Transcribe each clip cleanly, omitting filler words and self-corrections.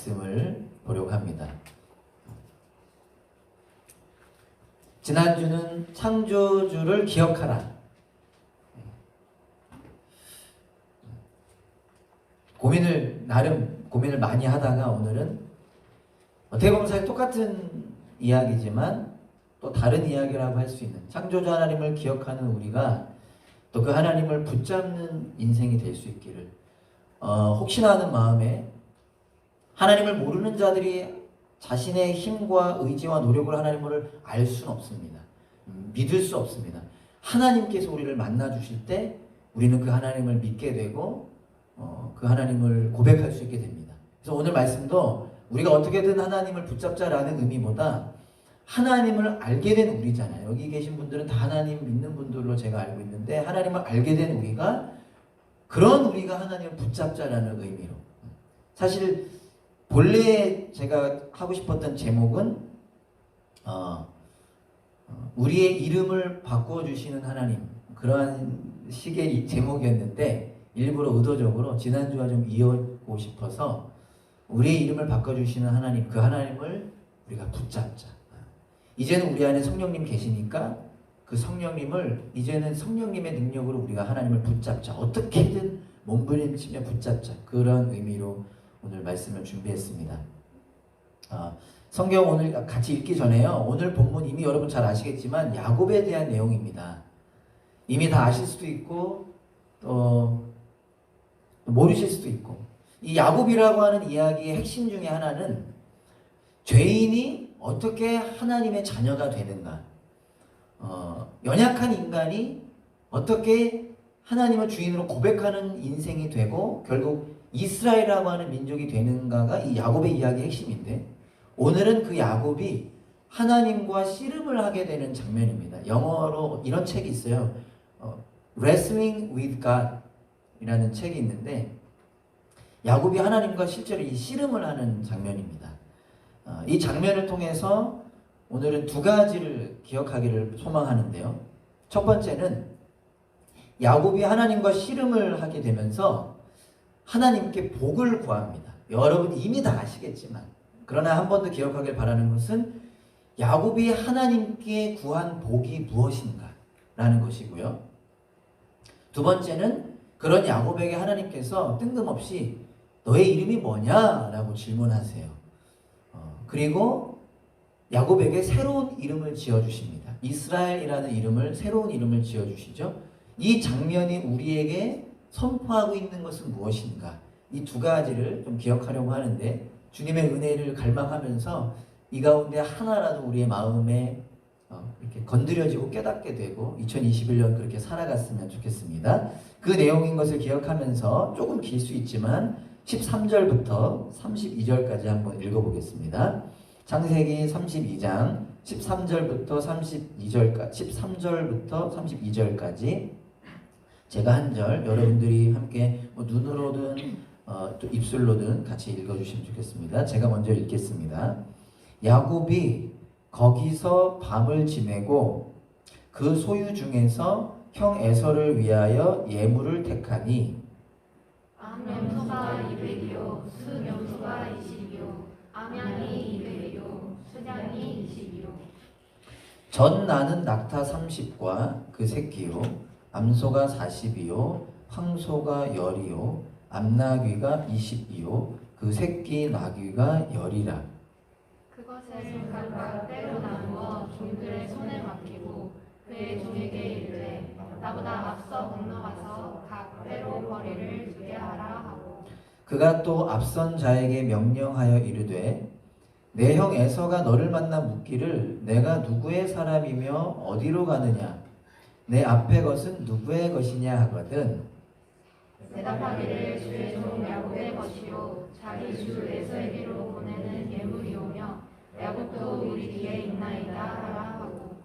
말씀을 보려고 합니다. 지난주는 창조주를 기억하라. 나름 고민을 많이 하다가 오늘은 어떻게 보면 사실 똑같은 이야기지만 또 다른 이야기라고 할 수 있는, 창조주 하나님을 기억하는 우리가 또 그 하나님을 붙잡는 인생이 될 수 있기를 혹시나 하는 마음에, 하나님을 모르는 자들이 자신의 힘과 의지와 노력으로 하나님을 알 수는 없습니다. 믿을 수 없습니다. 하나님께서 우리를 만나 주실 때 우리는 그 하나님을 믿게 되고 그 하나님을 고백할 수 있게 됩니다. 그래서 오늘 말씀도 우리가 어떻게든 하나님을 붙잡자라는 의미보다 하나님을 알게 된 우리잖아요. 여기 계신 분들은 다 하나님 믿는 분들로 제가 알고 있는데, 하나님을 알게 된 우리가, 그런 우리가 하나님을 붙잡자라는 의미로. 사실 본래 제가 하고 싶었던 제목은 우리의 이름을 바꿔주시는 하나님, 그러한 식의 제목이었는데 일부러 의도적으로 지난주와 좀 이어고 싶어서 우리의 이름을 바꿔주시는 하나님, 그 하나님을 우리가 붙잡자. 이제는 우리 안에 성령님 계시니까 그 성령님을, 이제는 성령님의 능력으로 우리가 하나님을 붙잡자. 어떻게든 몸부림치며 붙잡자. 그런 의미로 오늘 말씀을 준비했습니다. 성경 오늘 같이 읽기 전에요, 오늘 본문 이미 여러분 잘 아시겠지만 야곱에 대한 내용입니다. 이미 다 아실 수도 있고 또 모르실 수도 있고, 이 야곱이라고 하는 이야기의 핵심 중에 하나는 죄인이 어떻게 하나님의 자녀가 되는가, 연약한 인간이 어떻게 하나님을 주인으로 고백하는 인생이 되고 결국 이스라엘이라고 하는 민족이 되는가가 이 야곱의 이야기의 핵심인데, 오늘은 그 야곱이 하나님과 씨름을 하게 되는 장면입니다. 영어로 이런 책이 있어요. Wrestling with God 이라는 책이 있는데, 야곱이 하나님과 실제로 이 씨름을 하는 장면입니다. 이 장면을 통해서 오늘은 두 가지를 기억하기를 소망하는데요. 첫 번째는 야곱이 하나님과 씨름을 하게 되면서 하나님께 복을 구합니다. 여러분 이미 다 아시겠지만, 그러나 한 번 더 기억하길 바라는 것은 야곱이 하나님께 구한 복이 무엇인가 라는 것이고요. 두 번째는 그런 야곱에게 하나님께서 뜬금없이 너의 이름이 뭐냐? 라고 질문하세요. 그리고 야곱에게 새로운 이름을 지어주십니다. 이스라엘이라는 이름을, 새로운 이름을 지어주시죠. 이 장면이 우리에게 선포하고 있는 것은 무엇인가? 이 두 가지를 좀 기억하려고 하는데, 주님의 은혜를 갈망하면서 이 가운데 하나라도 우리의 마음에 이렇게 건드려지고 깨닫게 되고 2021년 그렇게 살아갔으면 좋겠습니다. 그 내용인 것을 기억하면서 조금 길 수 있지만 13절부터 32절까지 한번 읽어보겠습니다. 창세기 32장 13절부터 32절까지 제가 한 절, 여러분들이 함께 눈으로든 또 입술로든 같이 읽어주시면 좋겠습니다. 제가 먼저 읽겠습니다. 야곱이 거기서 밤을 지내고 그 소유 중에서 형 에서를 위하여 예물을 택하니, 암염소가 200이요 수염소가 20이요 암양이 200이요 수양이 20이요 전 나는 낙타 30과 그 새끼요, 암소가 40이요 황소가 10이요 암나귀가 20이요 그 새끼 나귀가 10이라. 그것을 각각 때로 나누어 종들의 손에 맡기고 그의 종에게 이르되 나보다 앞서 건너가서 각 때로 거리를 두게 하라 하고, 그가 또 앞선 자에게 명령하여 이르되 내 형 에서가 너를 만나 묻기를 내가 누구의 사람이며 어디로 가느냐, 내 앞에 것은 누구의 것이냐 하거든. 대답하기를 주의 종 야곱의 것이요 자기 주 에서에게로 보내는 예물이오며 야곱도 우리 뒤에 있나이다 하라 하고,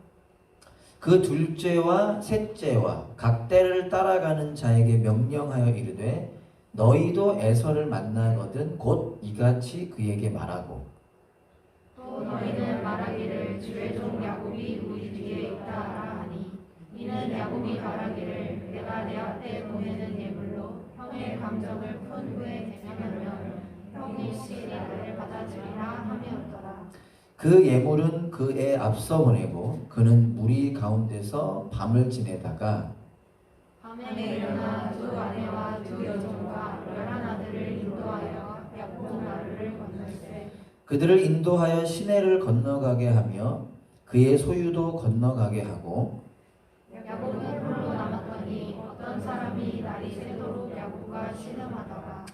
그 둘째와 셋째와 각 때를 따라가는 자에게 명령하여 이르되 너희도 에서를 만나거든 곧 이같이 그에게 말하고, 또 너희는 말하기를 주의 종 야곱이 우리 뒤에 있다 하라 하니, 이는 야곱이 말하기를 내가 내 앞에 보내는 예물로 형의 감정을 푼 후에 되냐면 형이 시 나를 그 예물은 그에 앞서 보내고 그는 무리 가운데서 밤을 지내다가 밤에 일어나 두 아내와 두 여종과 11아들을 인도하여 야복 나루를 건널세. 그들을 인도하여 시내를 건너가게 하며 그의 소유도 건너가게 하고 야곱은 홀로 남았더니 어떤 사람이 날이 새도록 야곱과 씨름하다가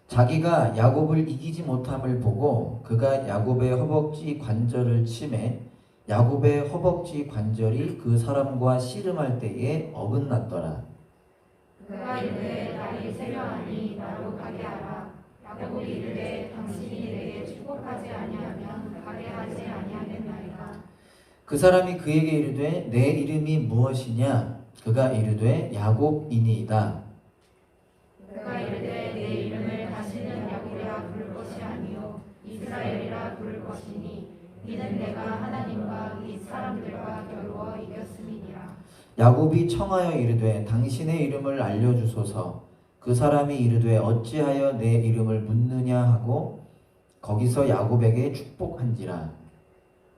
자기가 야곱을 이기지 못함을 보고 그가 야곱의 허벅지 관절을 치매 야곱의 허벅지 관절이 그 사람과 씨름할 때에 어긋났더라. 그가 이르되 날이 새려하니 나로 가게 하라. 야곱이 이르되 당신이 내게 축복하지 아니하면 가게 하지 아니하겠나이다. 그 사람이 그에게 이르되 내 이름이 무엇이냐? 그가 이르되 야곱이니이다. 그가 이르되 내 이름을 다시는 야곱이라 부를 것이 아니요 이스라엘이라 부를 것이니 이는 내가 하나님과 이 사람들과 겨루어 이겼음이니라. 야곱이 청하여 이르되 당신의 이름을 알려주소서. 그 사람이 이르되 어찌하여 내 이름을 묻느냐 하고 거기서 야곱에게 축복한지라.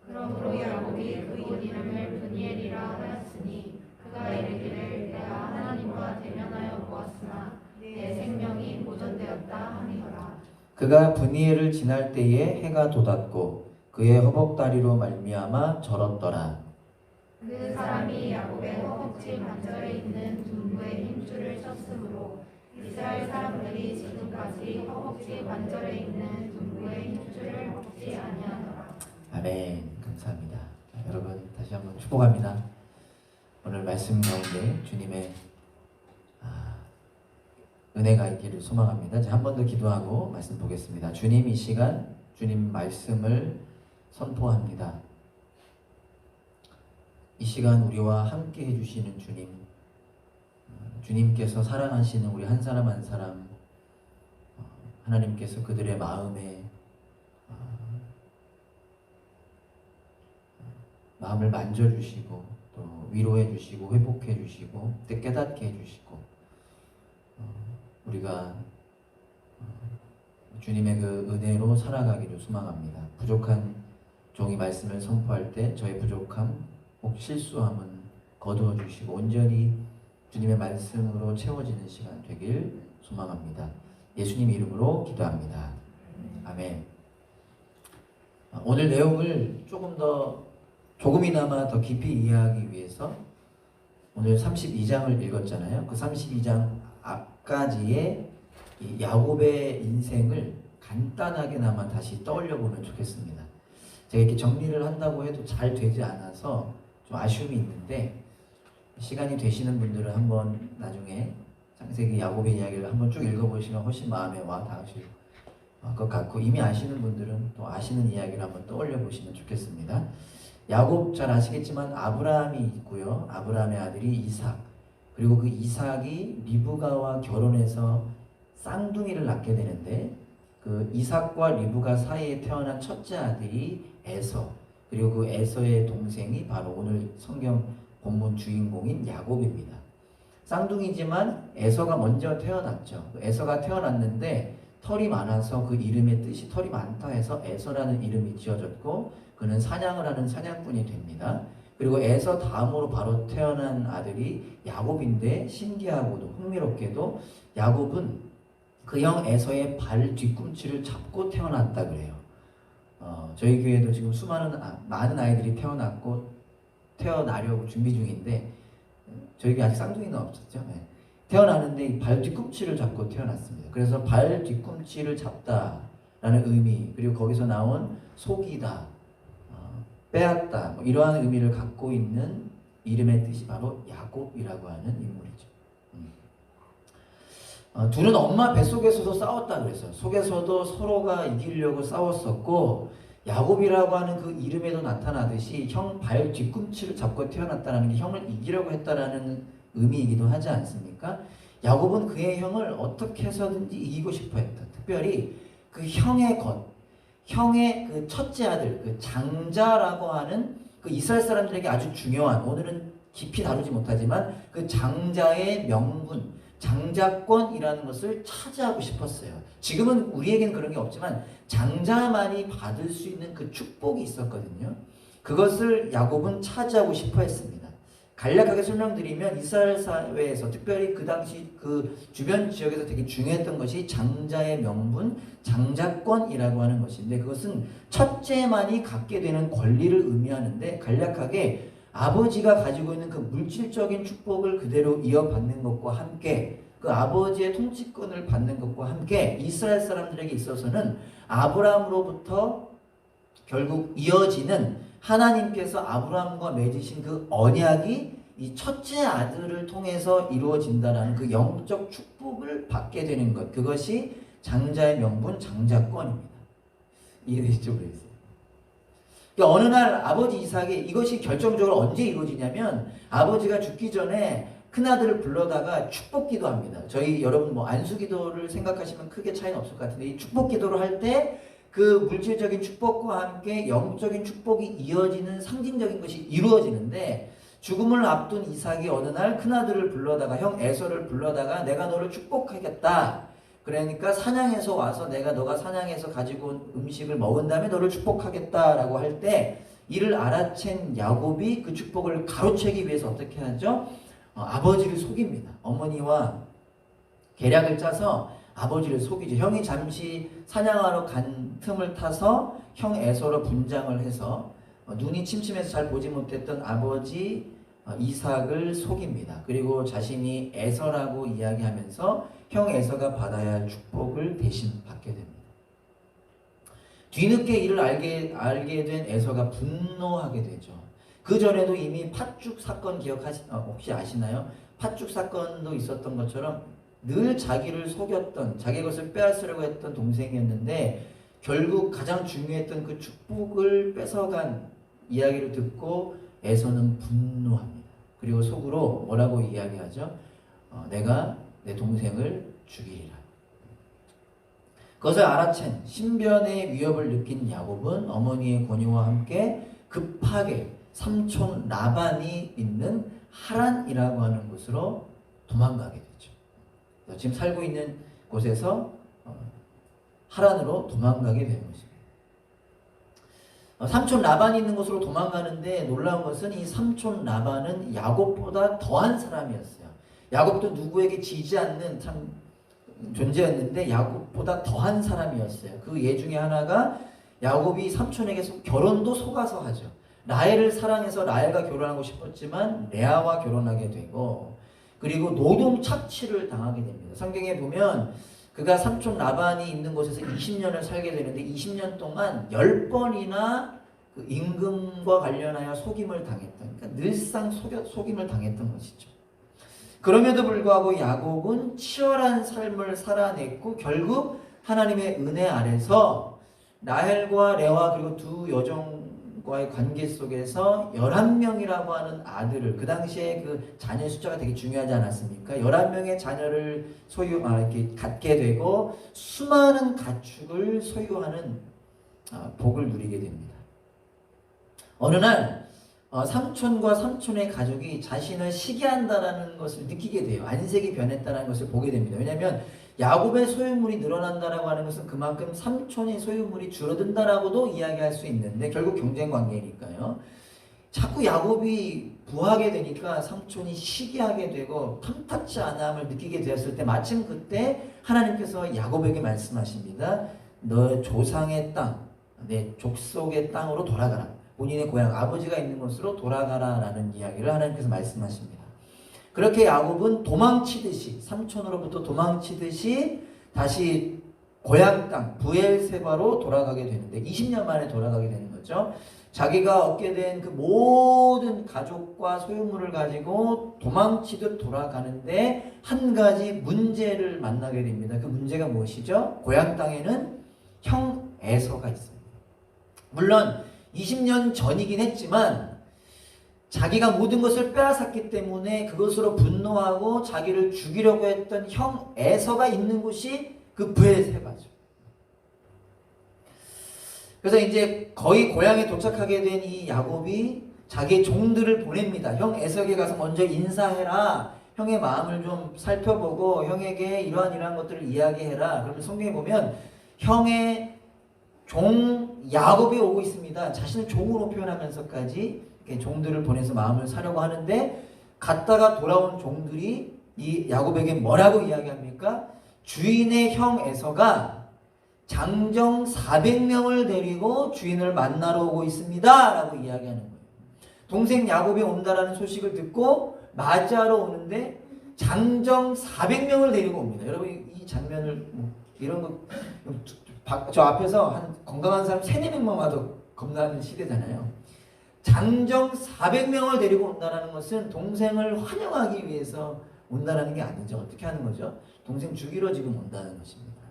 그러므로 야곱이 그 이름을 브니엘이라 하였으니 그가 이르기를 내가 하나님과 대면하여 보았으나 내 생명이 보존되었다 하니라. 그가 브니엘을 지날 때에 해가 돋았고 그의 허벅다리로 말미암아 절었더라. 그 사람이 야곱의 허벅지 관절에 있는 둔부의 힘줄을 쳤으므로 이스라엘 사람들이 지금까지 허벅지 관절에 있는 둔부의 힘줄을 먹지 아니하더라. 아멘. 감사합니다. 자, 여러분 다시 한번 축복합니다. 오늘 말씀 가운데 주님의 은혜가 있기를 소망합니다. 한 번 더 기도하고 말씀 보겠습니다. 주님, 이 시간 주님 말씀을 선포합니다. 이 시간 우리와 함께 해주시는 주님, 주님께서 사랑하시는 우리 한 사람 한 사람, 하나님께서 그들의 마음에 마음을 만져주시고 또 위로해주시고 회복해주시고 또 깨닫게 해주시고 우리가 주님의 그 은혜로 살아가기를 소망합니다. 부족한 종이 말씀을 선포할 때 저의 부족함 혹 실수함은 거두어 주시고 온전히 주님의 말씀으로 채워지는 시간 되길 소망합니다. 예수님 이름으로 기도합니다. 아멘. 오늘 내용을 조금이나마 더 깊이 이해하기 위해서 오늘 32장을 읽었잖아요. 그 32장 앞까지의 이 야곱의 인생을 간단하게나마 다시 떠올려 보면 좋겠습니다. 제가 이렇게 정리를 한다고 해도 잘 되지 않아서 좀 아쉬움이 있는데 시간이 되시는 분들은 한번 나중에 창세기 야곱의 이야기를 한번 쭉 읽어보시면 훨씬 마음에 와 닿으실 것 같고 이미 아시는 분들은 또 아시는 이야기를 한번 떠올려 보시면 좋겠습니다. 야곱 잘 아시겠지만 아브라함이 있고요. 아브라함의 아들이 이삭, 그리고 그 이삭이 리브가와 결혼해서 쌍둥이를 낳게 되는데 그 이삭과 리브가 사이에 태어난 첫째 아들이 에서, 그리고 그 에서의 동생이 바로 오늘 성경 본문 주인공인 야곱입니다. 쌍둥이지만 에서가 먼저 태어났죠. 에서가 태어났는데 털이 많아서 그 이름의 뜻이 털이 많다 해서 에서라는 이름이 지어졌고 그는 사냥을 하는 사냥꾼이 됩니다. 그리고 에서 다음으로 바로 태어난 아들이 야곱인데 신기하고도 흥미롭게도 야곱은 그 형 에서의 발 뒤꿈치를 잡고 태어났다 그래요. 저희 교회도 지금 많은 아이들이 태어나려고 준비 중인데 저희 교회 아직 쌍둥이는 없었죠. 네. 태어나는데 이 발 뒤꿈치를 잡고 태어났습니다. 그래서 발 뒤꿈치를 잡다라는 의미, 그리고 거기서 나온 속이다, 빼앗다, 뭐 이러한 의미를 갖고 있는 이름의 뜻이 바로 야곱이라고 하는 인물이죠. 둘은 엄마 뱃속에서도 싸웠다 그랬어요. 속에서도 서로가 이기려고 싸웠었고 야곱이라고 하는 그 이름에도 나타나듯이 형 발 뒤꿈치를 잡고 태어났다는 게 형을 이기려고 했다라는 의미이기도 하지 않습니까? 야곱은 그의 형을 어떻게 해서든지 이기고 싶어 했다. 특별히 그 형의 그 첫째 아들, 그 장자라고 하는 그 이스라엘 사람들에게 아주 중요한, 오늘은 깊이 다루지 못하지만 그 장자의 명분, 장자권이라는 것을 차지하고 싶었어요. 지금은 우리에겐 그런 게 없지만 장자만이 받을 수 있는 그 축복이 있었거든요. 그것을 야곱은 차지하고 싶어 했습니다. 간략하게 설명드리면 이스라엘 사회에서 특별히 그 당시 그 주변 지역에서 되게 중요했던 것이 장자의 명분, 장자권이라고 하는 것인데, 그것은 첫째만이 갖게 되는 권리를 의미하는데, 간략하게 아버지가 가지고 있는 그 물질적인 축복을 그대로 이어받는 것과 함께 그 아버지의 통치권을 받는 것과 함께 이스라엘 사람들에게 있어서는 아브라함으로부터 결국 이어지는 하나님께서 아브라함과 맺으신 그 언약이 이 첫째 아들을 통해서 이루어진다는 그 영적 축복을 받게 되는 것, 그것이 장자의 명분, 장자권입니다. 이해되시죠? 모르겠어요. 그러니까 어느 날 아버지 이삭이, 이것이 결정적으로 언제 이루어지냐면 아버지가 죽기 전에 큰아들을 불러다가 축복 기도합니다. 저희 여러분 뭐 안수 기도를 생각하시면 크게 차이는 없을 것 같은데, 이 축복 기도를 할 때 그 물질적인 축복과 함께 영적인 축복이 이어지는 상징적인 것이 이루어지는데, 죽음을 앞둔 이삭이 어느 날 큰아들을 불러다가, 형 에서를 불러다가 내가 너를 축복하겠다. 그러니까 사냥해서 와서 내가 너가 사냥해서 가지고 온 음식을 먹은 다음에 너를 축복하겠다라고 할 때, 이를 알아챈 야곱이 그 축복을 가로채기 위해서 어떻게 하죠? 아버지를 속입니다. 어머니와 계략을 짜서 아버지를 속이죠. 형이 잠시 사냥하러 간 틈을 타서 형 에서로 분장을 해서 눈이 침침해서 잘 보지 못했던 아버지 이삭을 속입니다. 그리고 자신이 에서라고 이야기하면서 형 에서가 받아야 할 축복을 대신 받게 됩니다. 뒤늦게 이를 알게 된 에서가 분노하게 되죠. 그 전에도 이미 팥죽 사건 혹시 아시나요? 팥죽 사건도 있었던 것처럼 늘 자기를 속였던, 자기 것을 빼앗으려고 했던 동생이었는데, 결국 가장 중요했던 그 축복을 뺏어간 이야기를 듣고 에서는 분노합니다. 그리고 속으로 뭐라고 이야기하죠? 내가 내 동생을 죽이리라. 그것을 알아챈 신변의 위협을 느낀 야곱은 어머니의 권유와 함께 급하게 삼촌 라반이 있는 하란이라고 하는 곳으로 도망가게 되죠. 지금 살고 있는 곳에서 하란으로 도망가게 되는 것입니다. 삼촌 라반이 있는 곳으로 도망가는데 놀라운 것은 이 삼촌 라반은 야곱보다 더한 사람이었어요. 야곱도 누구에게 지지 않는 참 존재였는데 야곱보다 더한 사람이었어요. 그 예 중에 하나가 야곱이 삼촌에게 결혼도 속아서 하죠. 라헬을 사랑해서 라헬과 결혼하고 싶었지만 레아와 결혼하게 되고, 그리고 노동 착취를 당하게 됩니다. 성경에 보면 그가 삼촌 라반이 있는 곳에서 20년을 살게 되는데 20년 동안 10번이나 그 임금과 관련하여 속임을 당했던, 그러니까 늘상 속임을 당했던 것이죠. 그럼에도 불구하고 야곱은 치열한 삶을 살아냈고 결국 하나님의 은혜 아래서 라헬과 레아 그리고 두 여종과의 관계 속에서 11명이라고 하는 아들을, 그 당시에 그 자녀 숫자가 되게 중요하지 않았습니까? 11명의 자녀를 이렇게 갖게 되고 수많은 가축을 소유하는 복을 누리게 됩니다. 어느 날 삼촌과 삼촌의 가족이 자신을 시기한다라는 것을 느끼게 돼요. 안색이 변했다는 것을 보게 됩니다. 왜냐하면 야곱의 소유물이 늘어난다라고 하는 것은 그만큼 삼촌의 소유물이 줄어든다라고도 이야기할 수 있는데, 결국 경쟁 관계니까요. 자꾸 야곱이 부하게 되니까 삼촌이 시기하게 되고 탐탁치 않음을 느끼게 되었을 때, 마침 그때 하나님께서 야곱에게 말씀하십니다. 너 조상의 땅, 내 족속의 땅으로 돌아가라. 본인의 고향 아버지가 있는 곳으로 돌아가라 라는 이야기를 하나님께서 말씀하십니다. 그렇게 야곱은 도망치듯이, 삼촌으로부터 도망치듯이 다시 고향 땅 브엘세바로 돌아가게 되는데 20년 만에 돌아가게 되는 거죠. 자기가 얻게 된 그 모든 가족과 소유물을 가지고 도망치듯 돌아가는데 한 가지 문제를 만나게 됩니다. 그 문제가 무엇이죠? 고향 땅에는 형 에서가 있습니다. 물론 20년 전이긴 했지만 자기가 모든 것을 빼앗았기 때문에 그것으로 분노하고 자기를 죽이려고 했던 형 에서가 있는 곳이 그 브엘세바죠. 그래서 이제 거의 고향에 도착하게 된 이 야곱이 자기의 종들을 보냅니다. 형 에서에게 가서 먼저 인사해라. 형의 마음을 좀 살펴보고 형에게 이러한 것들을 이야기해라. 그러면 성경에 보면 형의 종 야곱이 오고 있습니다. 자신을 종으로 표현하면서까지 이렇게 종들을 보내서 마음을 사려고 하는데, 갔다가 돌아온 종들이 이 야곱에게 뭐라고 이야기합니까? 주인의 형 에서가 장정 400명을 데리고 주인을 만나러 오고 있습니다 라고 이야기하는 거예요. 동생 야곱이 온다라는 소식을 듣고 맞이하러 오는데 장정 400명을 데리고 옵니다. 여러분 이 장면을 이런 거 저 앞에서 한 건강한 사람 3-4명만 와도 겁나는 시대잖아요. 장정 400명을 데리고 온다는 것은 동생을 환영하기 위해서 온다는 게 아니죠. 어떻게 하는 거죠? 동생 죽이러 지금 온다는 것입니다.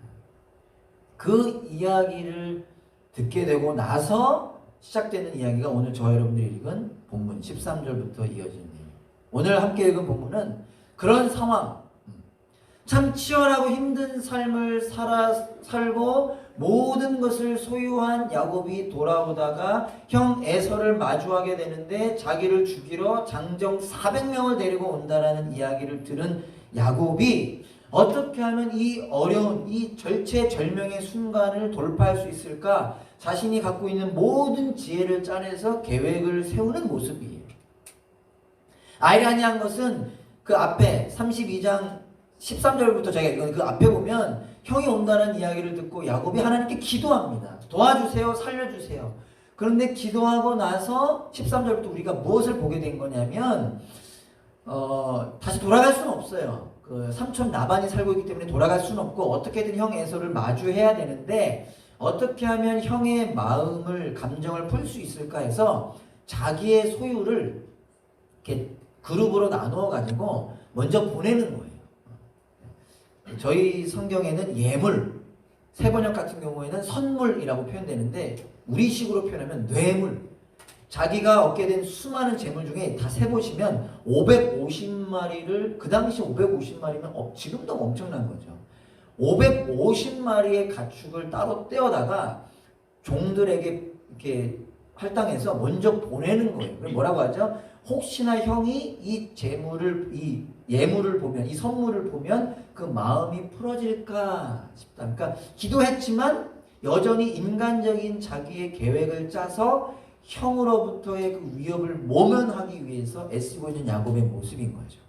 그 이야기를 듣게 되고 나서 시작되는 이야기가 오늘 저 여러분들이 읽은 본문 13절부터 이어지는 내용. 오늘 함께 읽은 본문은 그런 상황, 참 치열하고 힘든 삶을 살고 모든 것을 소유한 야곱이 돌아오다가 형 에서를 마주하게 되는데 자기를 죽이러 장정 400명을 데리고 온다라는 이야기를 들은 야곱이 어떻게 하면 이 어려운 이 절체절명의 순간을 돌파할 수 있을까? 자신이 갖고 있는 모든 지혜를 짜내서 계획을 세우는 모습이에요. 아이러니한 것은 그 앞에 32장 13절부터 제가 읽은 그 앞에 보면 형이 온다는 이야기를 듣고 야곱이 하나님께 기도합니다. 도와주세요, 살려주세요. 그런데 기도하고 나서 13절부터 우리가 무엇을 보게 된 거냐면 다시 돌아갈 수는 없어요. 그 삼촌 라반이 살고 있기 때문에 돌아갈 수는 없고 어떻게든 형 에서를 마주해야 되는데 어떻게 하면 형의 마음을 감정을 풀 수 있을까 해서 자기의 소유를 이렇게 그룹으로 나누어 가지고 먼저 보내는 거예요. 저희 성경에는 예물, 세번역 같은 경우에는 선물이라고 표현되는데 우리식으로 표현하면 뇌물. 자기가 얻게 된 수많은 재물 중에 다 세보시면 550마리를, 그 당시 550마리면 지금도 엄청난 거죠. 550마리의 가축을 따로 떼어다가 종들에게 이렇게 할당해서 먼저 보내는 거예요. 그럼 뭐라고 하죠? 혹시나 형이 이 재물을, 이 예물을 보면, 이 선물을 보면 그 마음이 풀어질까 싶다. 그러니까 기도했지만 여전히 인간적인 자기의 계획을 짜서 형으로부터의 그 위협을 모면하기 위해서 애쓰고 있는 야곱의 모습인 거죠.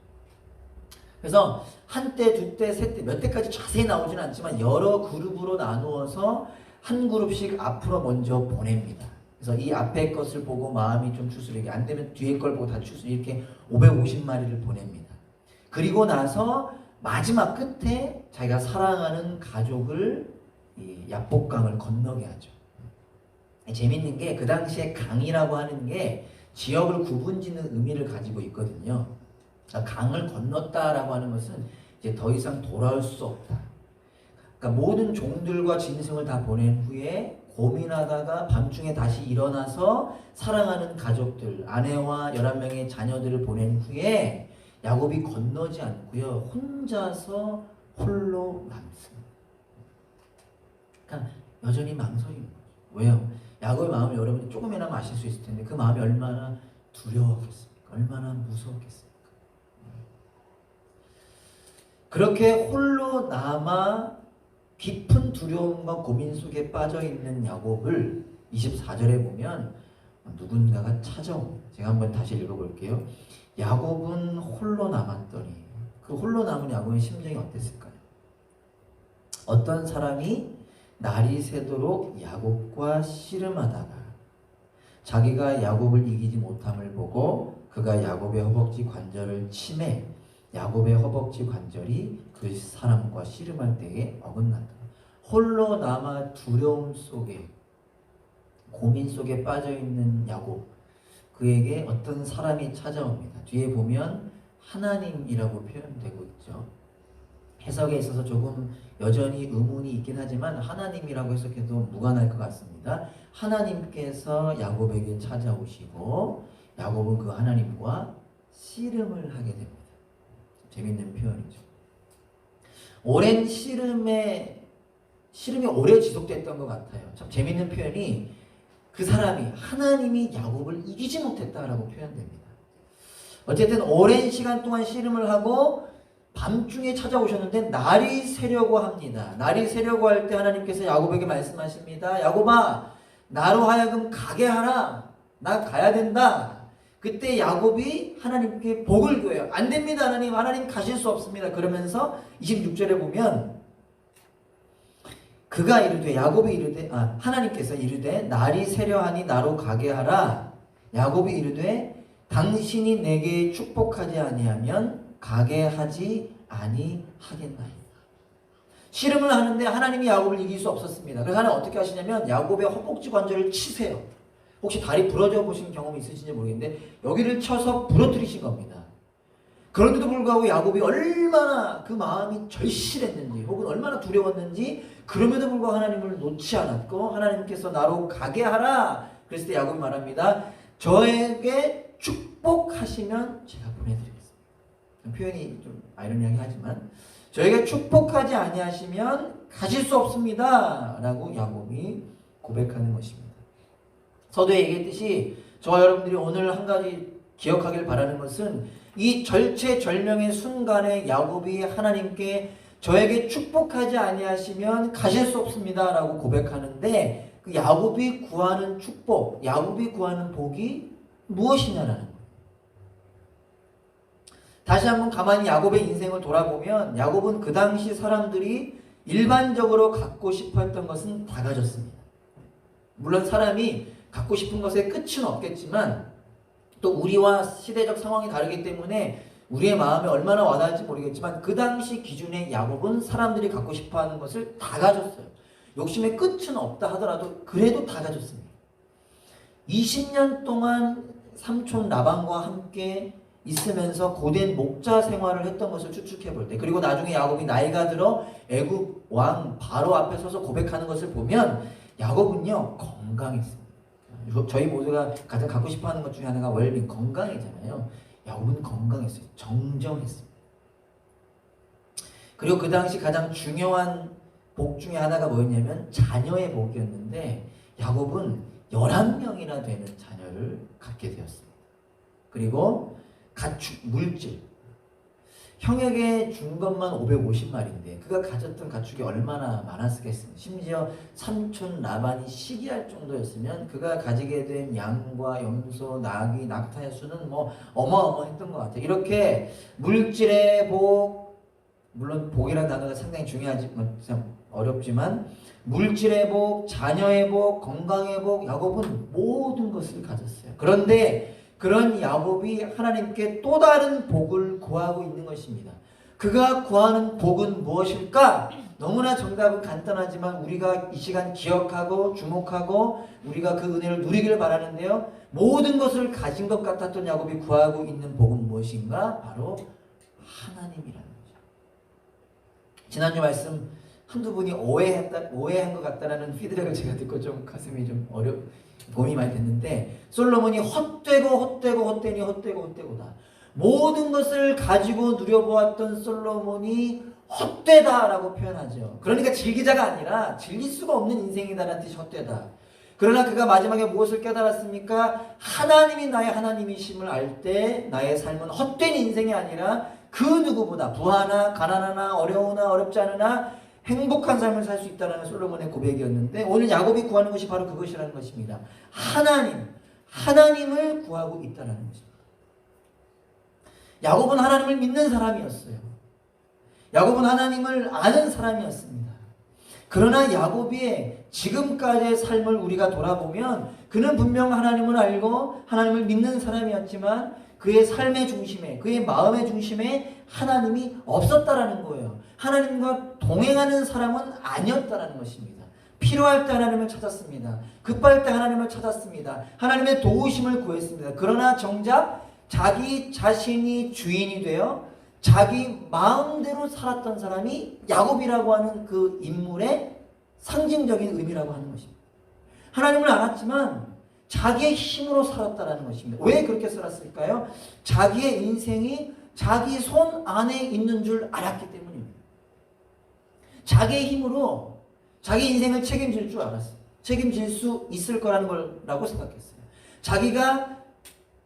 그래서 한때, 두때, 세때, 몇 때까지 자세히 나오지는 않지만 여러 그룹으로 나누어서 한 그룹씩 앞으로 먼저 보냅니다. 그래서 이 앞에 것을 보고 마음이 좀 추스르게, 안 되면 뒤에 걸 보고 다 추스르게, 이렇게 550마리를 보냅니다. 그리고 나서 마지막 끝에 자기가 사랑하는 가족을 이 야복강을 건너게 하죠. 재밌는 게 그 당시에 강이라고 하는 게 지역을 구분짓는 의미를 가지고 있거든요. 강을 건넜다라고 하는 것은 이제 더 이상 돌아올 수 없다. 그러니까 모든 종들과 짐승을 다 보낸 후에 고민하다가 밤중에 다시 일어나서 사랑하는 가족들, 아내와 11명의 자녀들을 보낸 후에 야곱이 건너지 않고요, 혼자서 홀로 남습니다. 그러니까 여전히 망설이는 거죠. 왜요? 야곱의 마음을 여러분이 조금이나마 아실 수 있을 텐데 그 마음이 얼마나 두려웠겠습니까? 얼마나 무서웠겠습니까? 그렇게 홀로 남아 깊은 두려움과 고민 속에 빠져있는 야곱을 24절에 보면 누군가가 찾아옵니다. 제가 한번 다시 읽어볼게요. 야곱은 홀로 남았더니, 그 홀로 남은 야곱의 심정이 어땠을까요? 어떤 사람이 날이 새도록 야곱과 씨름하다가 자기가 야곱을 이기지 못함을 보고 그가 야곱의 허벅지 관절을 치매 야곱의 허벅지 관절이 그 사람과 씨름할 때에 어긋났다. 홀로 남아 두려움 속에, 고민 속에 빠져있는 야곱, 그에게 어떤 사람이 찾아옵니다. 뒤에 보면 하나님이라고 표현되고 있죠. 해석에 있어서 조금 여전히 의문이 있긴 하지만 하나님이라고 해석해도 무관할 것 같습니다. 하나님께서 야곱에게 찾아오시고 야곱은 그 하나님과 씨름을 하게 됩니다. 재밌는 표현이죠. 오랜 씨름이 오래 지속됐던 것 같아요. 참 재밌는 표현이, 그 사람이, 하나님이 야곱을 이기지 못했다라고 표현됩니다. 어쨌든 오랜 시간 동안 씨름을 하고 밤중에 찾아오셨는데 날이 새려고 합니다. 날이 새려고 할 때 하나님께서 야곱에게 말씀하십니다. 야곱아, 나로 하여금 가게 하라. 나 가야 된다. 그때 야곱이 하나님께 복을 줘요. 안 됩니다, 하나님. 하나님 가실 수 없습니다. 그러면서 26절에 보면 그가 이르되 야곱이 이르되 하나님께서 이르되 날이 새려하니 나로 가게 하라. 야곱이 이르되 당신이 내게 축복하지 아니하면 가게 하지 아니하겠나이다. 씨름을 하는데 하나님이 야곱을 이길 수 없었습니다. 그래서 하나님 어떻게 하시냐면 야곱의 허벅지 관절을 치세요. 혹시 다리 부러져 보신 경험이 있으신지 모르겠는데 여기를 쳐서 부러뜨리신 겁니다. 그런데도 불구하고 야곱이 얼마나 그 마음이 절실했는지 혹은 얼마나 두려웠는지 그럼에도 불구하고 하나님을 놓지 않았고 하나님께서 나로 가게 하라. 그랬을 때 야곱이 말합니다. 저에게 축복하시면 제가 보내드리겠습니다. 표현이 좀 아이러니하긴 하지만 저에게 축복하지 아니하시면 가실 수 없습니다. 라고 야곱이 고백하는 것입니다. 서두에 얘기했듯이 저와 여러분들이 오늘 한 가지 기억하길 바라는 것은 이 절체절명의 순간에 야곱이 하나님께 저에게 축복하지 아니하시면 가실 수 없습니다 라고 고백하는데 그 야곱이 구하는 축복, 야곱이 구하는 복이 무엇이냐라는 거예요. 다시 한번 가만히 야곱의 인생을 돌아보면 야곱은 그 당시 사람들이 일반적으로 갖고 싶어 했던 것은 다 가졌습니다. 물론 사람이 갖고 싶은 것에 끝은 없겠지만 또 우리와 시대적 상황이 다르기 때문에 우리의 마음에 얼마나 와닿을지 모르겠지만 그 당시 기준의 야곱은 사람들이 갖고 싶어하는 것을 다 가졌어요. 욕심의 끝은 없다 하더라도 그래도 다 가졌습니다. 20년 동안 삼촌 라반과 함께 있으면서 고된 목자 생활을 했던 것을 추측해 볼 때 그리고 나중에 야곱이 나이가 들어 애굽 왕 바로 앞에 서서 고백하는 것을 보면 야곱은요 건강했습니다. 저희 모두가 가장 갖고 싶어하는 것 중에 하나가 웰빙 건강이잖아요. 야곱은 건강했어요. 정정했습니다. 그리고 그 당시 가장 중요한 복 중에 하나가 뭐였냐면 자녀의 복이었는데 야곱은 11명이나 되는 자녀를 갖게 되었습니다. 그리고 가축, 물질 형에게 준 것만 550마리인데 그가 가졌던 가축이 얼마나 많았겠습니까? 심지어 삼촌 라반이 시기할 정도였으면 그가 가지게 된 양과 염소, 나귀, 낙타의 수는 뭐 어마어마했던 것 같아요. 이렇게 물질의 복, 물론 복이라는 단어가 상당히 중요하지만 어렵지만 물질의 복, 자녀의 복, 건강의 복, 야곱은 모든 것을 가졌어요. 그런데 그런 야곱이 하나님께 또 다른 복을 구하고 있는 것입니다. 그가 구하는 복은 무엇일까? 너무나 정답은 간단하지만 우리가 이 시간 기억하고 주목하고 우리가 그 은혜를 누리기를 바라는데요. 모든 것을 가진 것 같았던 야곱이 구하고 있는 복은 무엇인가? 바로 하나님이라는 거죠. 지난주 말씀 한두 분이 오해한 것 같다라는 피드백을 제가 듣고 좀 가슴이 좀 고민이 많이 됐는데 솔로몬이 헛되고다. 모든 것을 가지고 누려보았던 솔로몬이 헛되다라고 표현하죠. 그러니까 즐기자가 아니라 즐길 수가 없는 인생이다라는 뜻이 헛되다. 그러나 그가 마지막에 무엇을 깨달았습니까? 하나님이 나의 하나님이심을 알 때 나의 삶은 헛된 인생이 아니라 그 누구보다 부하나 가난하나 어려우나 어렵지 않으나 행복한 삶을 살 수 있다는 솔로몬의 고백이었는데 오늘 야곱이 구하는 것이 바로 그것이라는 것입니다. 하나님을 구하고 있다는 것입니다. 야곱은 하나님을 믿는 사람이었어요. 야곱은 하나님을 아는 사람이었습니다. 그러나 야곱의 지금까지의 삶을 우리가 돌아보면 그는 분명 하나님을 알고 하나님을 믿는 사람이었지만 그의 삶의 중심에, 그의 마음의 중심에 하나님이 없었다라는 거예요. 하나님과 동행하는 사람은 아니었다라는 것입니다. 필요할 때 하나님을 찾았습니다. 급할 때 하나님을 찾았습니다. 하나님의 도우심을 구했습니다. 그러나 정작 자기 자신이 주인이 되어 자기 마음대로 살았던 사람이 야곱이라고 하는 그 인물의 상징적인 의미라고 하는 것입니다. 하나님을 알았지만 자기의 힘으로 살았다는 것입니다. 왜 그렇게 살았을까요? 자기의 인생이 자기 손 안에 있는 줄 알았기 때문입니다. 자기의 힘으로 자기 인생을 책임질 줄 알았어요. 책임질 수 있을 거라는 거라고 생각했어요. 자기가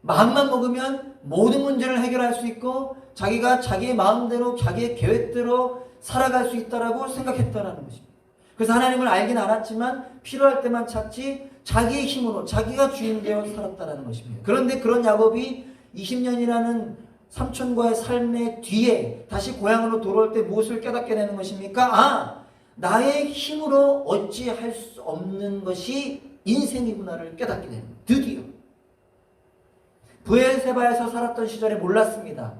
마음만 먹으면 모든 문제를 해결할 수 있고 자기가 자기의 마음대로 자기의 계획대로 살아갈 수 있다라고 생각했다라는 것입니다. 그래서 하나님을 알긴 알았지만 필요할 때만 찾지 자기의 힘으로 자기가 주인 되어 살았다라는 것입니다. 그런데 그런 야곱이 20년이라는 삼촌과의 삶의 뒤에 다시 고향으로 돌아올 때 무엇을 깨닫게 되는 것입니까? 나의 힘으로 어찌할 수 없는 것이 인생이구나를 깨닫게 됩니다. 드디어. 브엘세바에서 살았던 시절에 몰랐습니다.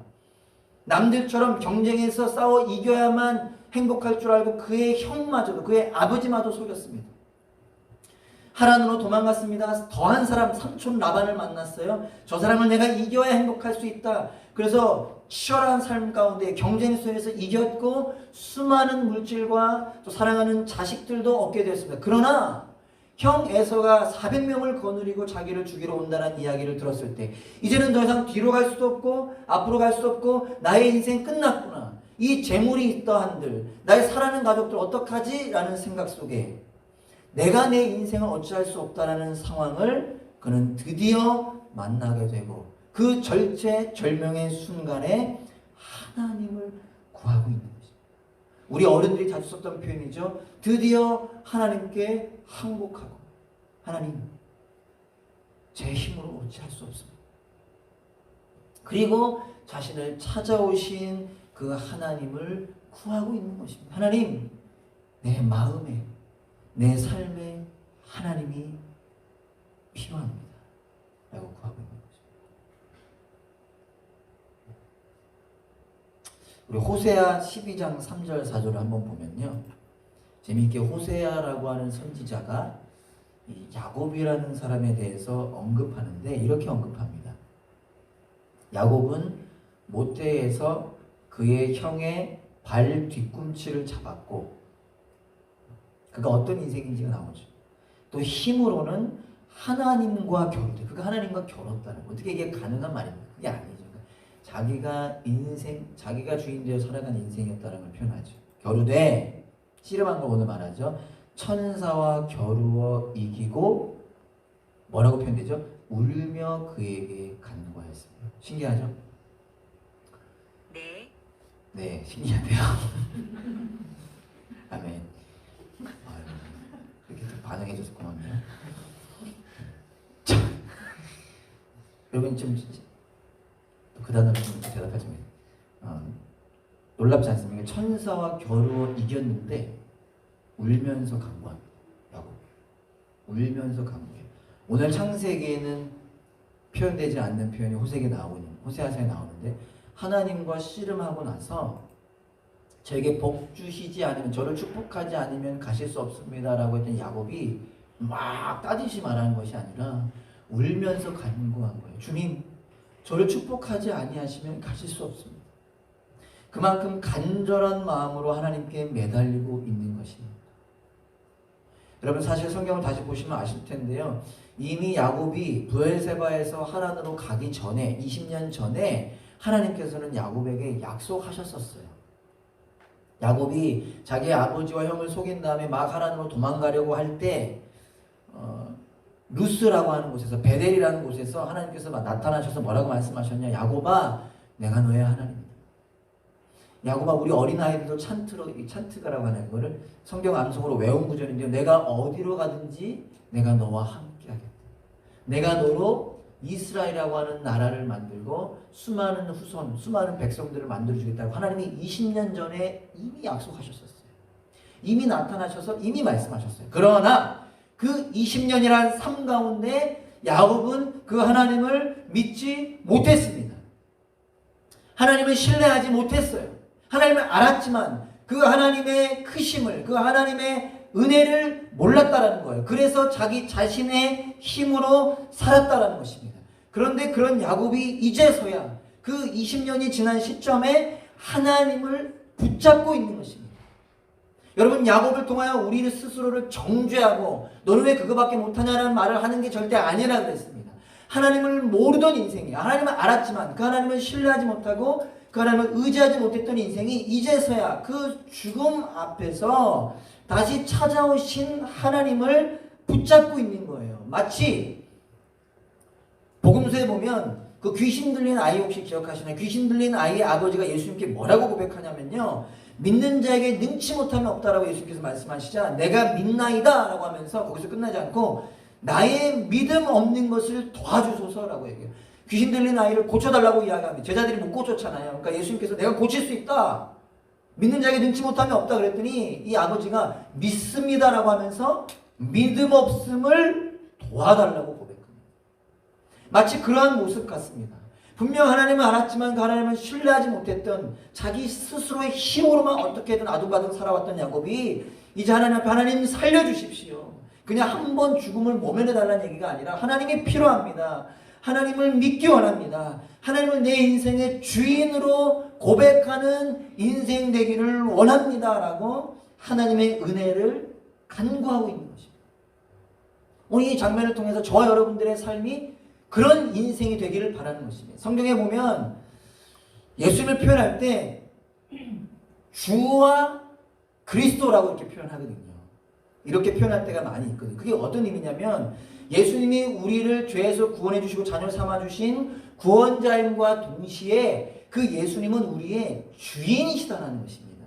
남들처럼 경쟁해서 싸워 이겨야만 행복할 줄 알고 그의 형마저도 그의 아버지마저 속였습니다. 하란으로 도망갔습니다. 더한 사람 삼촌 라반을 만났어요. 저 사람을 내가 이겨야 행복할 수 있다. 그래서 치열한 삶 가운데 경쟁 속에서 이겼고 수많은 물질과 또 사랑하는 자식들도 얻게 되었습니다. 그러나 형 에서가 400명을 거느리고 자기를 죽이러 온다는 이야기를 들었을 때 이제는 더 이상 뒤로 갈 수도 없고 앞으로 갈 수도 없고 나의 인생 끝났구나. 이 재물이 있다 한들 나의 사랑하는 가족들 어떡하지? 라는 생각 속에 내가 내 인생을 어찌할 수 없다라는 상황을 그는 드디어 만나게 되고 그 절체절명의 순간에 하나님을 구하고 있는 것입니다. 우리 어른들이 자주 썼던 표현이죠. 드디어 하나님께 항복하고 하나님 제 힘으로 어찌할 수 없습니다. 그리고 자신을 찾아오신 그 하나님을 구하고 있는 것입니다. 하나님 내 마음에 내 삶에 하나님이 필요합니다. 라고 구하고 있는 것입니다. 우리 호세아 12장 3절 4절을 한번 보면요. 재미있게 호세아라고 하는 선지자가 이 야곱이라는 사람에 대해서 언급하는데 이렇게 언급합니다. 야곱은 모태에서 그의 형의 발 뒤꿈치를 잡았고 그가 어떤 인생인지가 나오죠. 또 힘으로는 하나님과 겨루다. 그가 하나님과 겨뤘다는 거. 어떻게 이게 가능한 말입니까? 그게 아니죠. 자기가 인생, 자기가 주인 되어 살아간 인생이었다는 걸 표현하죠. 겨루되 씨름한 걸 오늘 말하죠. 천사와 겨루어 이기고 뭐라고 표현되죠? 울며 그에게 간구하였습니다. 신기하죠? 네, 신기하대요. 아멘. 이렇게 반응해줘서 고맙네요. 자, 여러분 좀 그 단어를 좀 대답하시면 놀랍지 않습니까? 천사와 겨루어 이겼는데 울면서 간구합니다. 야곱 울면서 간구해요. 오늘 창세기에는 표현되지 않는 표현이 호세아서에 나오는데 하나님과 씨름하고 나서 저에게 복 주시지 않으면 저를 축복하지 않으면 가실 수 없습니다라고 했던 야곱이 막 따지시 말하는 것이 아니라 울면서 간구한 거예요. 주님 저를 축복하지 아니하시면 가실 수 없습니다. 그만큼 간절한 마음으로 하나님께 매달리고 있는 것입니다. 여러분 사실 성경을 다시 보시면 아실 텐데요. 이미 야곱이 브엘세바에서 하란으로 가기 전에 20년 전에 하나님께서는 야곱에게 약속하셨었어요. 야곱이 자기 아버지와 형을 속인 다음에 막 하란으로 도망가려고 할 때 루스라고 하는 곳에서 베델이라는 곳에서 하나님께서 나타나셔서 뭐라고 말씀하셨냐? 야곱아 내가 너의 하나님이다. 야곱아 우리 어린아이들도 찬트가라고 하는 거를 성경 암송으로 외운 구절인데요. 내가 어디로 가든지 내가 너와 함께 하겠다. 내가 너로 이스라엘이라고 하는 나라를 만들고 수많은 후손, 수많은 백성들을 만들어주겠다고 하나님이 20년 전에 이미 약속하셨었어요. 이미 나타나셔서 이미 말씀하셨어요. 그러나 그 20년이란 삶 가운데 야곱은 그 하나님을 믿지 못했습니다. 하나님을 신뢰하지 못했어요. 하나님을 알았지만 그 하나님의 크심을, 그 하나님의 은혜를 몰랐다라는 거예요. 그래서 자기 자신의 힘으로 살았다라는 것입니다. 그런데 그런 야곱이 이제서야 그 20년이 지난 시점에 하나님을 붙잡고 있는 것입니다. 여러분 야곱을 통하여 우리 스스로를 정죄하고 너는 왜 그거밖에 못하냐는 말을 하는 게 절대 아니라 그랬습니다. 하나님을 모르던 인생이 하나님을 알았지만 그 하나님을 신뢰하지 못하고 그 하나님을 의지하지 못했던 인생이 이제서야 그 죽음 앞에서 다시 찾아오신 하나님을 붙잡고 있는 거예요. 마치 복음서에 보면 그 귀신 들린 아이 혹시 기억하시나요? 귀신 들린 아이의 아버지가 예수님께 뭐라고 고백하냐면요, 믿는 자에게 능치 못함이 없다라고 예수님께서 말씀하시자 내가 믿나이다 라고 하면서 거기서 끝나지 않고 나의 믿음 없는 것을 도와주소서라고 얘기해요. 귀신 들린 아이를 고쳐달라고 이야기합니다. 제자들이 못 고쳤잖아요. 그러니까 예수님께서 내가 고칠 수 있다, 믿는 자에게 능치 못함이 없다 그랬더니 이 아버지가 믿습니다라고 하면서 믿음 없음을 도와달라고 고백합니다. 마치 그러한 모습 같습니다. 분명 하나님을 알았지만 그 하나님을 신뢰하지 못했던 자기 스스로의 힘으로만 어떻게든 아둥바둥 살아왔던 야곱이 이제 하나님 앞에 하나님 살려주십시오. 그냥 한 번 죽음을 모면해달라는 얘기가 아니라 하나님이 필요합니다. 하나님을 믿기 원합니다. 하나님을 내 인생의 주인으로 고백하는 인생 되기를 원합니다 라고 하나님의 은혜를 간구하고 있는 것입니다. 오늘 이 장면을 통해서 저와 여러분들의 삶이 그런 인생이 되기를 바라는 것입니다. 성경에 보면 예수님을 표현할 때 주와 그리스도라고 이렇게 표현하거든요. 이렇게 표현할 때가 많이 있거든요. 그게 어떤 의미냐면 예수님이 우리를 죄에서 구원해 주시고 자녀 삼아 주신 구원자임과 동시에 그 예수님은 우리의 주인이시다는 것입니다.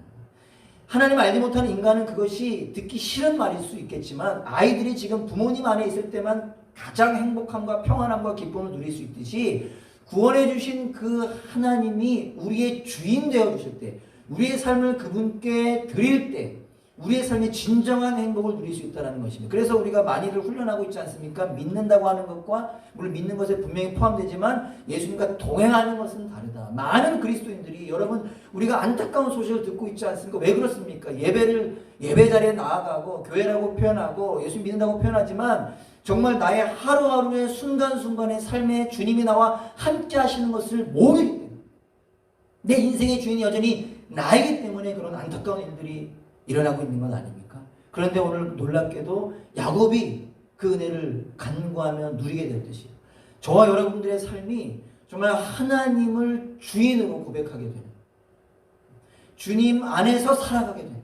하나님 알지 못하는 인간은 그것이 듣기 싫은 말일 수 있겠지만 아이들이 지금 부모님 안에 있을 때만 가장 행복함과 평안함과 기쁨을 누릴 수 있듯이 구원해 주신 그 하나님이 우리의 주인 되어 주실 때, 우리의 삶을 그분께 드릴 때 우리의 삶의 진정한 행복을 누릴 수 있다는 것입니다. 그래서 우리가 많이들 훈련하고 있지 않습니까? 믿는다고 하는 것과, 물론 믿는 것에 분명히 포함되지만 예수님과 동행하는 것은 다르다. 많은 그리스도인들이, 여러분 우리가 안타까운 소식을 듣고 있지 않습니까? 왜 그렇습니까? 예배 자리에 나아가고 교회라고 표현하고 예수 믿는다고 표현하지만 정말 나의 하루하루의 순간순간의 삶에 주님이 나와 함께 하시는 것을 모르기 때문에, 내 인생의 주인이 여전히 나이기 때문에 그런 안타까운 일들이 일어나고 있는 건 아닙니까? 그런데 오늘 놀랍게도 야곱이 그 은혜를 간구하며 누리게 될 듯이 저와 여러분들의 삶이 정말 하나님을 주인으로 고백하게 되는, 주님 안에서 살아가게 되는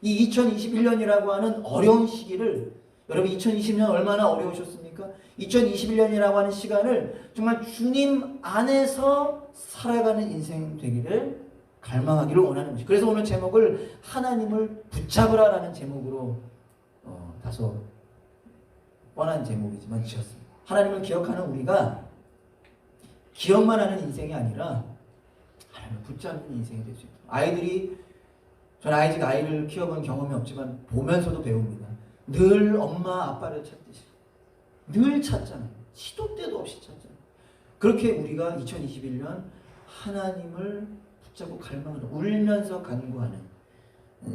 이 2021년이라고 하는 어려운 시기를, 여러분 2020년 얼마나 어려우셨습니까? 2021년이라고 하는 시간을 정말 주님 안에서 살아가는 인생 되기를 갈망하기를 원하는 것이죠. 그래서 오늘 제목을 하나님을 붙잡으라라는 제목으로 다소 뻔한 제목이지만 지었습니다. 하나님을 기억하는 우리가 기억만 하는 인생이 아니라 하나님을 붙잡는 인생이 될 수 있다. 아이들이, 저는 아직 아이를 키워본 경험이 없지만 보면서도 배웁니다. 늘 엄마 아빠를 찾듯이 늘 찾잖아요. 시도 때도 없이 찾잖아요. 그렇게 우리가 2021년 하나님을 붙잡고 갈망하는, 울면서 간구하는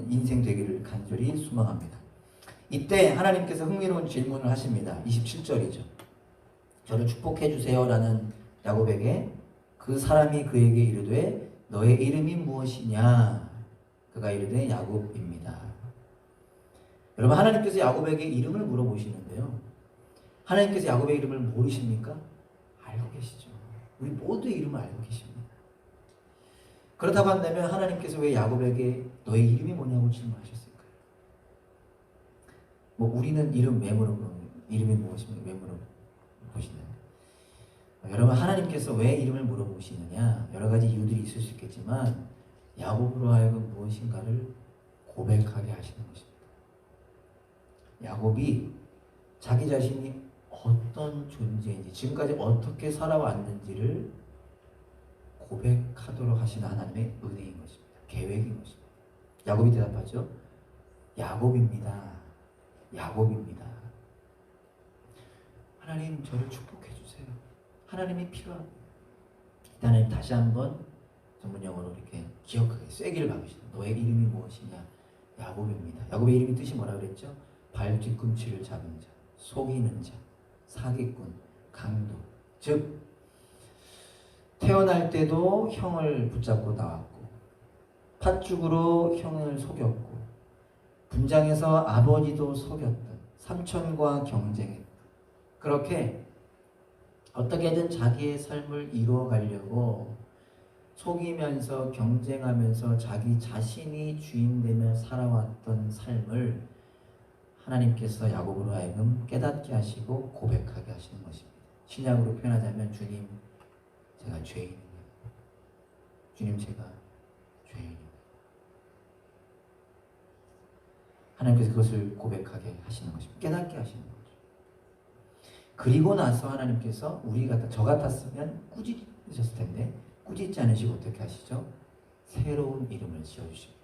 인생 되기를 간절히 소망합니다. 이때 하나님께서 흥미로운 질문을 하십니다. 27절이죠. 저를 축복해 주세요 라는 야곱에게 그 사람이 그에게 이르되 너의 이름이 무엇이냐? 그가 이르되 야곱입니다. 여러분, 하나님께서 야곱에게 이름을 물어보시는데요, 하나님께서 야곱의 이름을 모르십니까? 알고 계시죠. 우리 모두 이름을 알고 계십니다. 그렇다고 한다면 하나님께서 왜 야곱에게 너의 이름이 뭐냐고 질문하셨을까요? 우리는 이름 왜 물어보는, 이름이 무엇입니까? 왜 물어보시나요? 여러분, 하나님께서 왜 이름을 물어보시느냐, 여러 가지 이유들이 있을 수 있겠지만 야곱으로 하여금 무엇인가를 고백하게 하시는 것입니다. 야곱이 자기 자신이 어떤 존재인지, 지금까지 어떻게 살아왔는지를 고백하도록 하신 하나님의 은혜인 것입니다. 계획인 것입니다. 야곱이 대답하죠. 야곱입니다. 야곱입니다. 하나님, 저를 축복해 주세요. 하나님이 필요합니다. 하나님, 다시 한번 전문용어로 이렇게 기억하게 쐐기를 박으시다. 너의 이름이 무엇이냐? 야곱입니다. 야곱의 이름이 뜻이 뭐라 그랬죠? 발 뒤꿈치를 잡은 자, 속이는 자, 사기꾼, 강도. 즉 태어날 때도 형을 붙잡고 나왔고, 팥죽으로 형을 속였고, 분장해서 아버지도 속였던, 삼촌과 경쟁했던, 그렇게 어떻게든 자기의 삶을 이루어가려고 속이면서 경쟁하면서 자기 자신이 주인되며 살아왔던 삶을 하나님께서 야곱으로 하여금 깨닫게 하시고 고백하게 하시는 것입니다. 신약으로 표현하자면 주님 제가 죄인입니다. 주님 제가 죄인입니다. 하나님께서 그것을 고백하게 하시는 것입니다. 깨닫게 하시는 거죠. 그리고 나서 하나님께서 저 같았으면 꾸짖으셨을 텐데 꾸짖지 않으시고 어떻게 하시죠? 새로운 이름을 지어주십니다.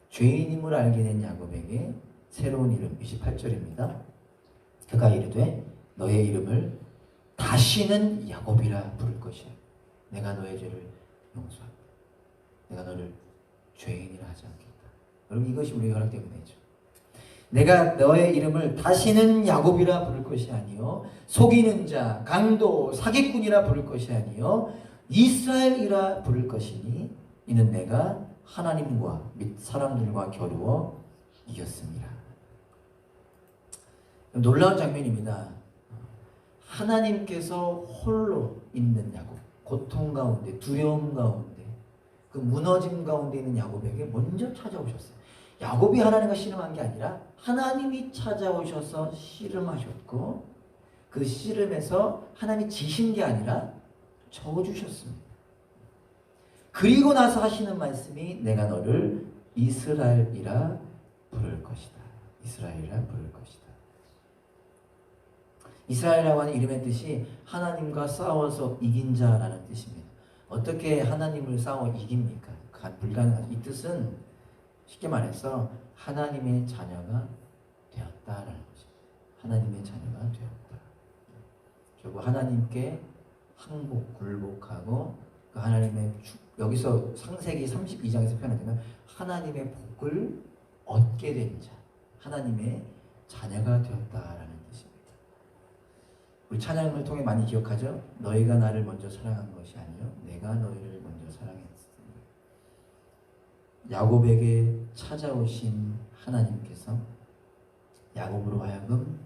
죄인임을 알게 된 야곱에게 새로운 이름 28절입니다. 그가 이르되 너의 이름을 다시는 야곱이라 부를 것이야. 내가 너의 죄를 용서한다. 내가 너를 죄인이라 하지 않겠다. 여러분 이것이 우리의 허락된 은혜죠. 내가 너의 이름을 다시는 야곱이라 부를 것이 아니요 속이는 자, 강도, 사기꾼이라 부를 것이 아니요 이스라엘이라 부를 것이니 이는 내가 하나님과 및 사람들과 겨루어 이겼습니다. 놀라운 장면입니다. 하나님께서 홀로 있는 야곱, 고통 가운데, 두려움 가운데, 그 무너짐 가운데 있는 야곱에게 먼저 찾아오셨어요. 야곱이 하나님과 씨름한 게 아니라 하나님이 찾아오셔서 씨름하셨고 그 씨름에서 하나님이 지신 게 아니라 저어주셨습니다. 그리고 나서 하시는 말씀이 내가 너를 이스라엘이라 부를 것이다. 이스라엘이라 부를 것이다. 이스라엘이라고 하는 이름의 뜻이 하나님과 싸워서 이긴 자라는 뜻입니다. 어떻게 하나님을 싸워 이깁니까? 불가능하죠. 이 뜻은 쉽게 말해서 하나님의 자녀가 되었다라는 것입니다. 하나님의 자녀가 되었다. 결국 하나님께 항복, 굴복하고 그 하나님의 여기서 창세기 32장에서 표현하면 하나님의 복을 얻게 된 자, 하나님의 자녀가 되었다라는 뜻입니다. 우리 찬양을 통해 많이 기억하죠? 너희가 나를 먼저 사랑한 것이 아니요 내가 너희를 먼저 사랑했으니. 야곱에게 찾아오신 하나님께서 야곱으로 하여금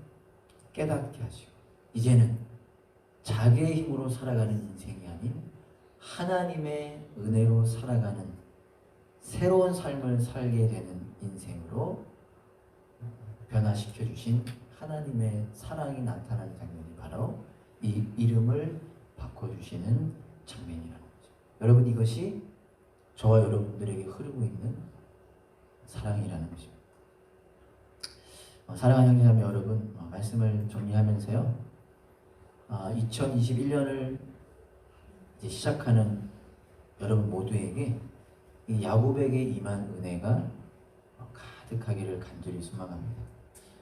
깨닫게 하시고 이제는 자기의 힘으로 살아가는 인생이 아닌 하나님의 은혜로 살아가는 새로운 삶을 살게 되는 인생으로 변화시켜 주신 하나님의 사랑이 나타나는 장면이 바로 이 이름을 바꿔주시는 장면이라는 거죠. 여러분 이것이 저와 여러분들에게 흐르고 있는 사랑이라는 것입니다. 사랑하는 형제자매 여러분, 말씀을 정리하면서요, 2021년을 이제 시작하는 여러분 모두에게 이 야곱에게 임한 은혜가 가득하기를 간절히 소망합니다.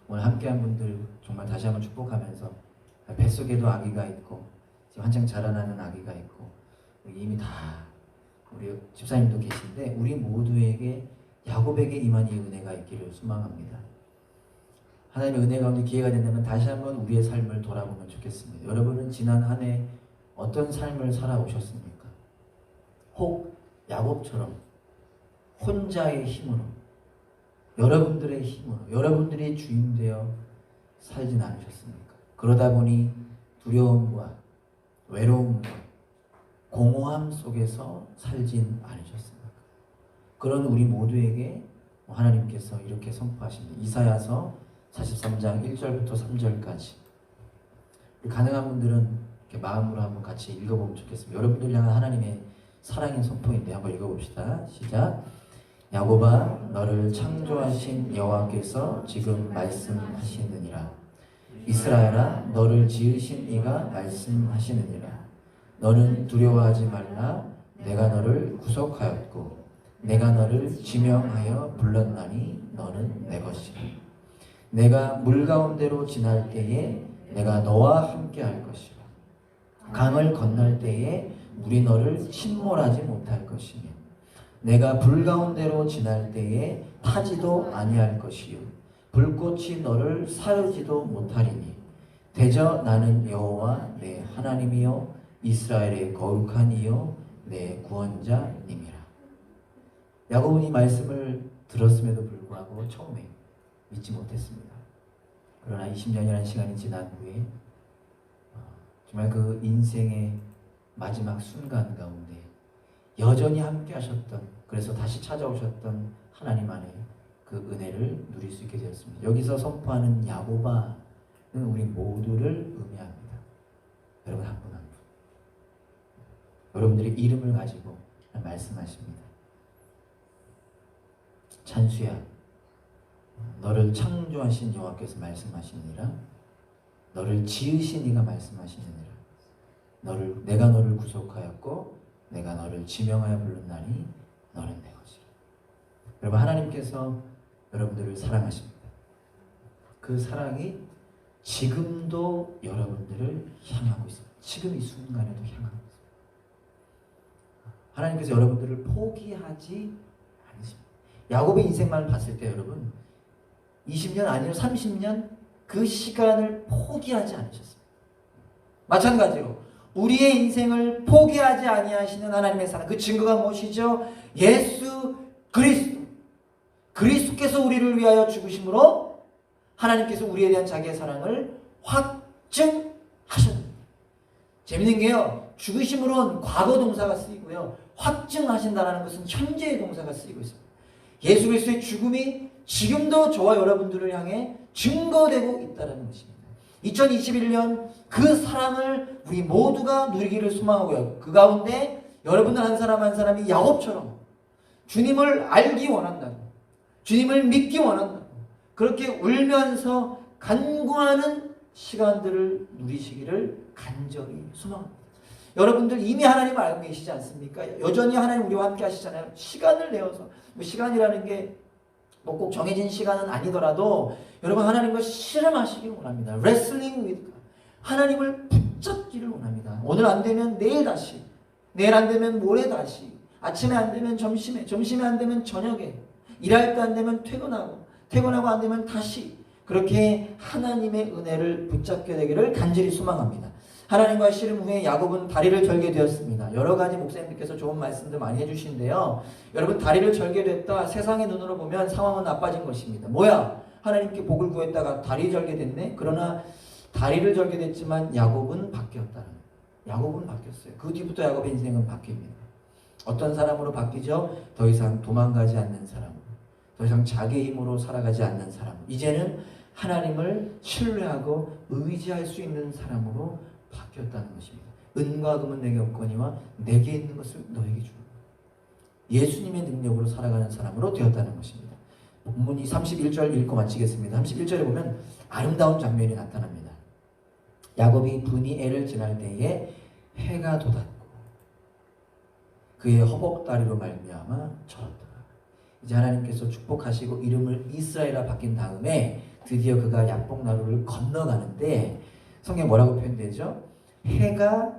오늘 함께한 분들 정말 다시 한번 축복하면서 뱃속에도 아기가 있고 지금 한창 자라나는 아기가 있고 이미 다 우리 집사님도 계신데 우리 모두에게 야곱에게 임한 이 은혜가 있기를 소망합니다. 하나님의 은혜 가운데 기회가 된다면 다시 한번 우리의 삶을 돌아보면 좋겠습니다. 여러분은 지난 한 해 어떤 삶을 살아오셨습니까? 혹 야곱처럼 혼자의 힘으로 여러분들의 힘으로 여러분들이 주인 되어 살진 않으셨습니까? 그러다 보니 두려움과 외로움과 공허함 속에서 살진 않으셨습니까? 그런 우리 모두에게 하나님께서 이렇게 선포하십니다. 이사야서 43장 1절부터 3절까지. 가능한 분들은 이렇게 마음으로 한번 같이 읽어보면 좋겠습니다. 여러분들 향한 하나님의 사랑의 선포인데 한번 읽어봅시다. 시작. 야곱아 너를 창조하신 여호와께서 지금 말씀하시느니라. 이스라엘아 너를 지으신 이가 말씀하시느니라. 너는 두려워하지 말라. 내가 너를 구속하였고 내가 너를 지명하여 불렀나니 너는 내 것이라. 내가 물 가운데로 지날 때에 내가 너와 함께 할 것이라. 강을 건널 때에 물이 너를 침몰하지 못할 것이며 내가 불 가운데로 지날 때에 타지도 아니할 것이요 불꽃이 너를 사르지도 못하리니 대저 나는 여호와 내 하나님이요 이스라엘의 거룩한 이요 내 구원자님이라. 야곱은 이 말씀을 들었음에도 불구하고 처음에 믿지 못했습니다. 그러나 20년이라는 시간이 지난 후에 정말 그 인생의 마지막 순간 가운데 여전히 함께 하셨던, 그래서 다시 찾아오셨던 하나님 안에 그 은혜를 누릴 수 있게 되었습니다. 여기서 선포하는 야곱아는 우리 모두를 의미합니다. 여러분들의 이름을 가지고 말씀하십니다. 찬수야, 너를 창조하신 여호와께서 말씀하시니라. 너를 지으신 이가 말씀하시느니라. 내가 너를 구속하였고 내가 너를 지명하여 불렀나니 너는 내 것이라. 여러분, 하나님께서 여러분들을 사랑하십니다. 그 사랑이 지금도 여러분들을 향하고 있습니다. 지금 이 순간에도 향하고 있습니다. 하나님께서 여러분들을 포기하지 않으십니다. 야곱의 인생만 봤을 때 여러분 20년 아니면 30년 그 시간을 포기하지 않으셨습니다. 마찬가지로 우리의 인생을 포기하지 아니하시는 하나님의 사랑, 그 증거가 무엇이죠? 예수 그리스도께서 우리를 위하여 죽으심으로 하나님께서 우리에 대한 자기의 사랑을 확증하셨습니다. 재밌는 게요, 죽으심으로는 과거 동사가 쓰이고요, 확증하신다는 것은 현재의 동사가 쓰이고 있습니다. 예수 그리스도의 죽음이 지금도 저와 여러분들을 향해 증거되고 있다는 것입니다. 2021년 그 사랑을 우리 모두가 누리기를 소망하고요. 그 가운데 여러분들 한 사람 한 사람이 야곱처럼 주님을 알기 원한다고, 주님을 믿기 원한다고, 그렇게 울면서 간구하는 시간들을 누리시기를 간절히 소망합니다. 여러분들 이미 하나님을 알고 계시지 않습니까? 여전히 하나님 우리와 함께 하시잖아요. 시간을 내어서, 시간이라는 게 뭐 꼭 정해진 시간은 아니더라도 여러분 하나님과 씨름하시기를 원합니다. Wrestling with God. 하나님을 붙잡기를 원합니다. 오늘 안 되면 내일 다시, 내일 안 되면 모레 다시, 아침에 안 되면 점심에, 점심에 안 되면 저녁에, 일할 때 안 되면 퇴근하고, 퇴근하고 안 되면 다시, 그렇게 하나님의 은혜를 붙잡게 되기를 간절히 소망합니다. 하나님과 씨름 후에 야곱은 다리를 절게 되었습니다. 여러 가지 목사님들께서 좋은 말씀들 많이 해주시는데요. 여러분, 다리를 절게 됐다, 세상의 눈으로 보면 상황은 나빠진 것입니다. 뭐야? 하나님께 복을 구했다가 다리 절게 됐네? 그러나 다리를 절게 됐지만 야곱은 바뀌었다는, 야곱은 바뀌었어요. 그 뒤부터 야곱의 인생은 바뀝니다. 어떤 사람으로 바뀌죠? 더 이상 도망가지 않는 사람으로, 더 이상 자기 힘으로 살아가지 않는 사람으로, 이제는 하나님을 신뢰하고 의지할 수 있는 사람으로 바뀌었다는 것입니다. 은과 금은 내게 없거니와 내게 있는 것을 너에게 주라. 예수님의 능력으로 살아가는 사람으로 되었다는 것입니다. 본문 이 31절 읽고 마치겠습니다. 31절에 보면 아름다운 장면이 나타납니다. 야곱이 브니엘을 지날 때에 해가 돋았고 그의 허벅다리로 말미암아 절었더라. 이제 하나님께서 축복하시고 이름을 이스라엘아 바뀐 다음에 드디어 그가 야복나루를 건너가는데 성경에 뭐라고 표현되죠? 해가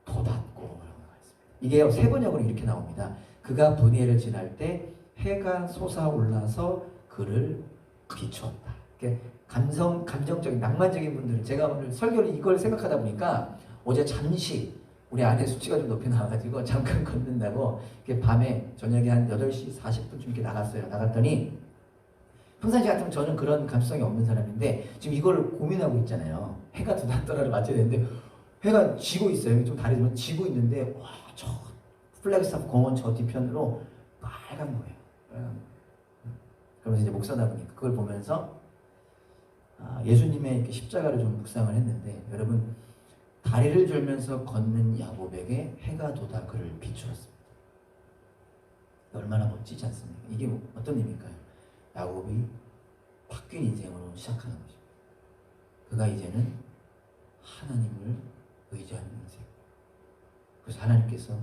돋았고. 이게 세 번역으로 이렇게 나옵니다. 그가 브니엘을 지날 때 해가 솟아올라서 그를 비추었다. 감정적인 낭만적인 분들은, 제가 오늘 설교를 이걸 생각하다 보니까 어제 잠시 우리 아내 수치가 좀 높이 나와가지고 잠깐 걷는다고 밤에 저녁에 한 8시 40분쯤 이렇게 나갔어요. 나갔더니 평상시 같으면 저는 그런 감수성이 없는 사람인데 지금 이걸 고민하고 있잖아요. 해가 돋았더라를 맞춰야 되는데 해가 지고 있어요. 좀 다르지만 지고 있는데 와, 저 플래그스탑 공원 저 뒤편으로 빨간 거예요. 그러면서 이제 목사다 보니까 그걸 보면서 예수님의 이렇게 십자가를 좀 묵상을 했는데, 여러분 다리를 절면서 걷는 야곱에게 해가 돋아 그를 비추었습니다. 얼마나 멋지지 않습니까? 이게 어떤 의미일까요? 야곱이 바뀐 인생으로 시작하는 것입니다. 그가 이제는 하나님을 의지하는 인생. 그래서 하나님께서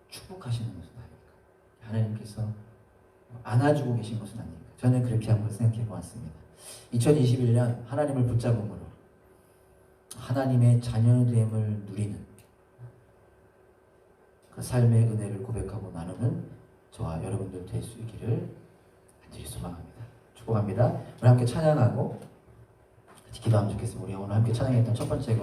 축복하시는 것은 아닙니까? 하나님께서 안아주고 계신 것은 아닙니까? 저는 그렇게 한번 생각해 보았습니다. 2021년 하나님을 붙잡음으로 하나님의 자녀됨을 누리는 그 삶의 은혜를 고백하고 나누는 저와 여러분들 될 수 있기를 간절히 소망합니다. 축복합니다. 우리 함께 찬양하고 같이 기도하면 좋겠습니다. 우리 오늘 함께 찬양했던 첫 번째